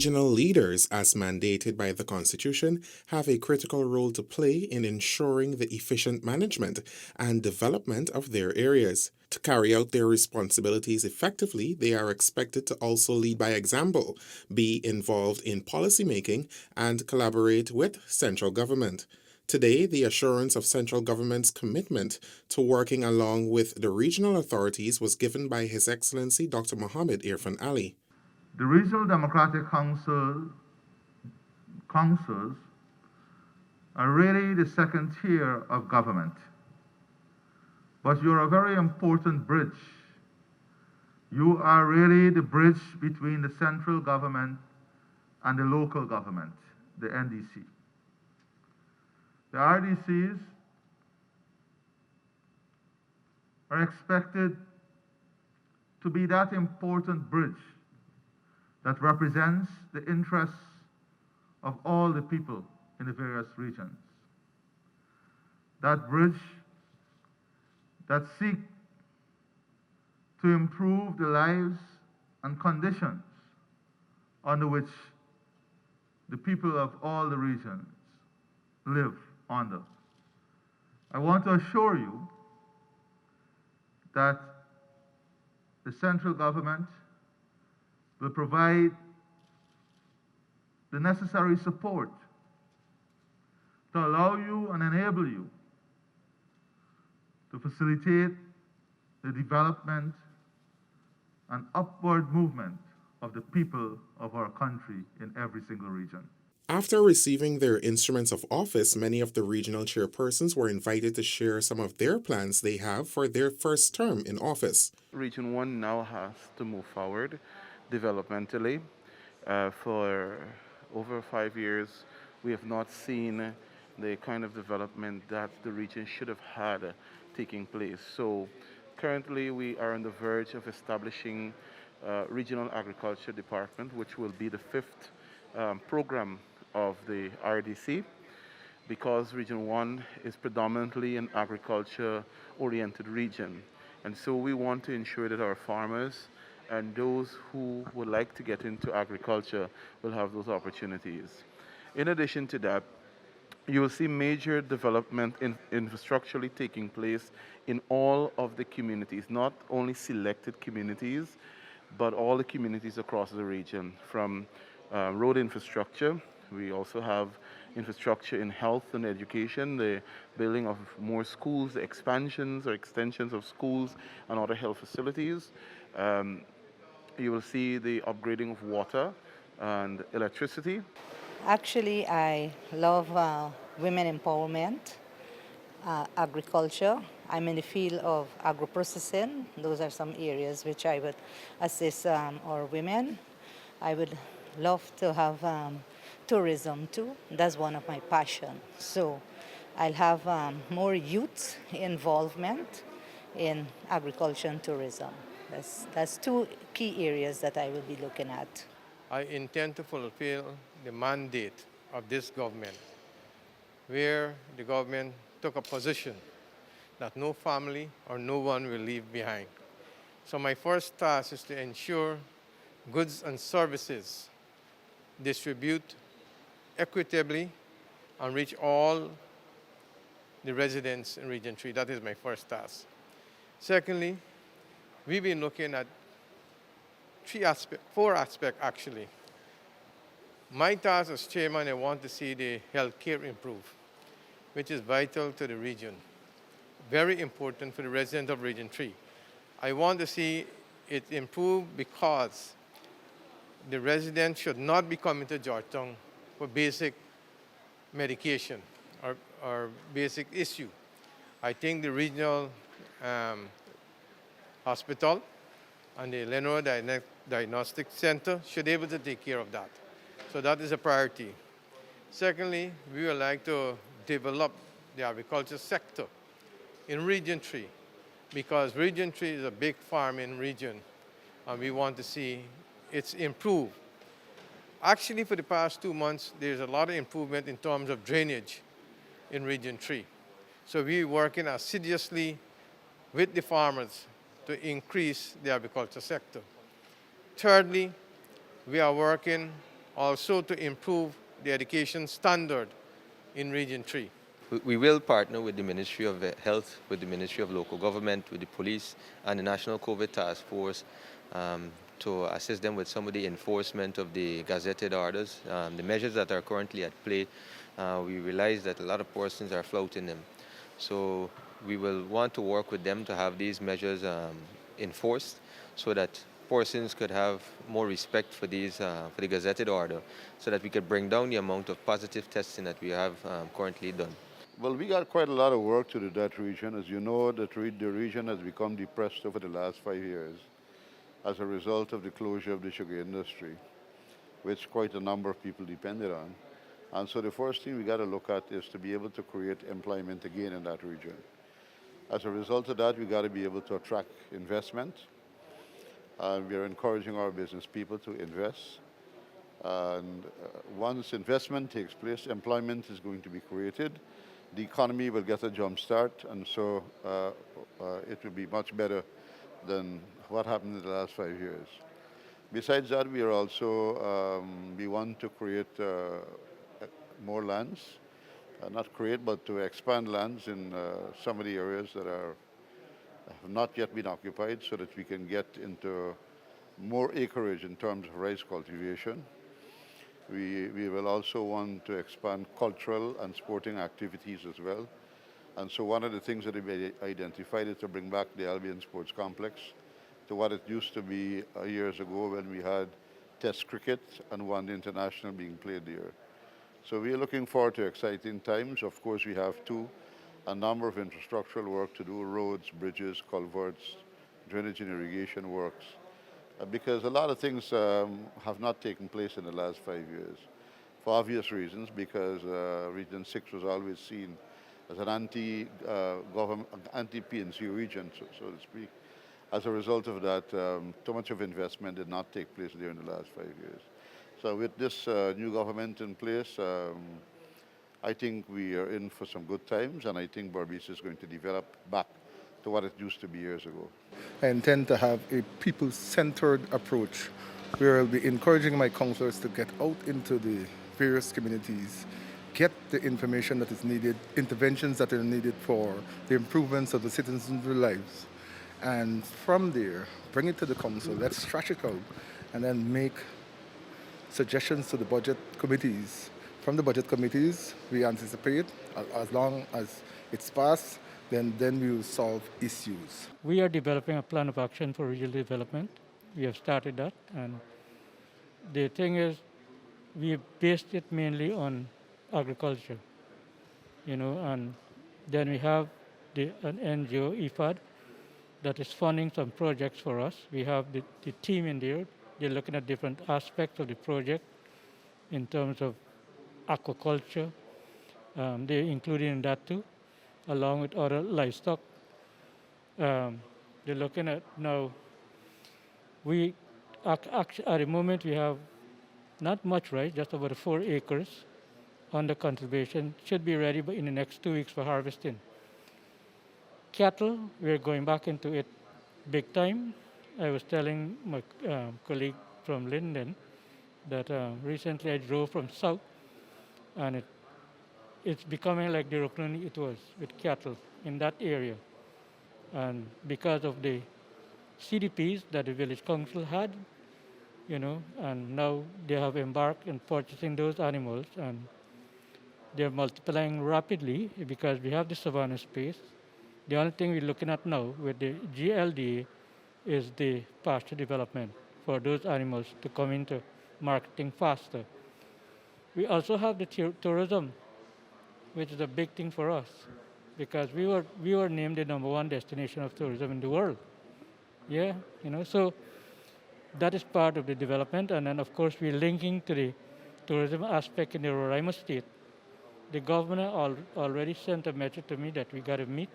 Regional leaders, as mandated by the Constitution, have a critical role to play in ensuring the efficient management and development of their areas. To carry out their responsibilities effectively, they are expected to also lead by example, be involved in policymaking, and collaborate with central government. Today, the assurance of central government's commitment to working along with the regional authorities was given by His Excellency Dr. Mohammed Irfan Ali. The Regional Democratic Councils are really the second tier of government, but you're a very important bridge. You are really the bridge between the central government and the local government, the NDC. The RDCs are expected to be that important bridge that represents the interests of all the people in the various regions. That bridge that seek to improve the lives and conditions under which the people of all the regions live under. I want to assure you that the central government will provide the necessary support to allow you and enable you to facilitate the development and upward movement of the people of our country in every single region. After receiving their instruments of office, many of the regional chairpersons were invited to share some of their plans they have for their first term in office. Region 1 now has to move forward developmentally. For over 5 years, we have not seen the kind of development that the region should have had taking place. So currently we are on the verge of establishing Regional Agriculture Department, which will be the fifth program of the RDC, because Region 1 is predominantly an agriculture-oriented region. And so we want to ensure that our farmers and those who would like to get into agriculture will have those opportunities. In addition to that, you will see major development infrastructurally taking place in all of the communities, not only selected communities, but all the communities across the region, from road infrastructure. We also have infrastructure in health and education, the building of more schools, the expansions or extensions of schools and other health facilities. You will see the upgrading of water and electricity. Actually, I love women empowerment, agriculture. I'm in the field of agro-processing. Those are some areas which I would assist our women. I would love to have tourism too. That's one of my passions. So I'll have more youth involvement in agriculture and tourism. That's two key areas that I will be looking at. I intend to fulfill the mandate of this government, where the government took a position that no family or no one will leave behind. So my first task is to ensure goods and services distribute equitably and reach all the residents in Region 3. That is my first task. Secondly, we've been looking at four aspects actually. My task as chairman, I want to see the healthcare improve, which is vital to the region. Very important for the residents of Region 3. I want to see it improve because the residents should not be coming to Georgetown for basic medication or basic issue. I think the regional hospital and the Lenore Diagnostic Center should be able to take care of that. So that is a priority. Secondly, we would like to develop the agriculture sector in Region 3 because Region 3 is a big farming region and we want to see it's improved. Actually, for the past 2 months, there's a lot of improvement in terms of drainage in Region 3. So we're working assiduously with the farmers to increase the agriculture sector. Thirdly, we are working also to improve the education standard in Region 3. We will partner with the Ministry of Health, with the Ministry of Local Government, with the police and the National COVID Task Force to assist them with some of the enforcement of the gazetted orders. The measures that are currently at play, we realize that a lot of persons are flouting them. So we will want to work with them to have these measures enforced so that persons could have more respect for these for the gazetted order, so that we could bring down the amount of positive testing that we have currently done. Well, we got quite a lot of work to do that region. As you know, the region has become depressed over the last 5 years as a result of the closure of the sugar industry, which quite a number of people depended on. And so the first thing we got to look at is to be able to create employment again in that region. As a result of that, we got to be able to attract investment. We are encouraging our business people to invest. And once investment takes place, employment is going to be created. The economy will get a jump start, and so it will be much better than what happened in the last 5 years. Besides that, we are also, we want to create more lands, not create, but to expand lands in some of the areas that have not yet been occupied, so that we can get into more acreage in terms of rice cultivation. We will also want to expand cultural and sporting activities as well. And so one of the things that we identified is to bring back the Albion Sports Complex to what it used to be years ago when we had Test cricket and one international being played there. So we are looking forward to exciting times. Of course, we have a number of infrastructural work to do: roads, bridges, culverts, drainage and irrigation works. Because a lot of things have not taken place in the last 5 years, for obvious reasons, because Region 6 was always seen as an anti-government, anti-PNC region, so to speak. As a result of that, too much of investment did not take place there in the last 5 years. So with this new government in place, I think we are in for some good times, and I think Berbice is going to develop back to what it used to be years ago. I intend to have a people-centered approach where I'll be encouraging my councillors to get out into the various communities, get the information that is needed, interventions that are needed for the improvements of the citizens' lives. And from there, bring it to the council, let's stretch it out, and then make suggestions to the budget committees. From the budget committees, we anticipate, as long as it's passed, then we will solve issues. We are developing a plan of action for regional development. We have started that, and the thing is, we have based it mainly on agriculture, and then we have an NGO, IFAD, that is funding some projects for us. We have the team in there. They're looking at different aspects of the project in terms of aquaculture. They're included in that too, along with other livestock. They're looking at now, at the moment we have not much rice, just about 4 acres under conservation. Should be ready in the next 2 weeks for harvesting. Cattle, we're going back into it big time. I was telling my colleague from Linden that recently I drove from south, and it's becoming like the Rockland it was with cattle in that area. And because of the CDPs that the village council had, and now they have embarked in purchasing those animals, and they're multiplying rapidly because we have the savanna space. The only thing we're looking at now with the GLDA is the pasture development for those animals to come into marketing faster. We also have the tourism, which is a big thing for us, because we were named the #1 destination of tourism in the world. Yeah, so that is part of the development. And then, of course, we're linking to the tourism aspect in the Roraima state. The governor already sent a message to me that we got to meet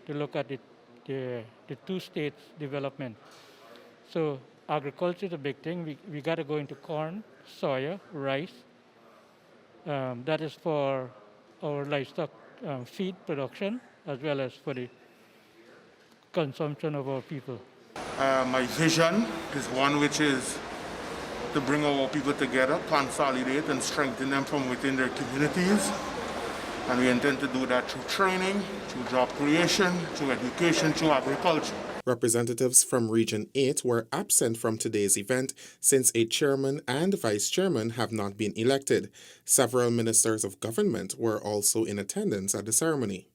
to look at the 2 states' development. So agriculture is a big thing. We got to go into corn, soya, rice. That is for our livestock feed production, as well as for the consumption of our people. My vision is one which is to bring our people together, consolidate and strengthen them from within their communities. And we intend to do that through training, through job creation, through education, through agriculture. Representatives from Region 8 were absent from today's event since a chairman and vice chairman have not been elected. Several ministers of government were also in attendance at the ceremony.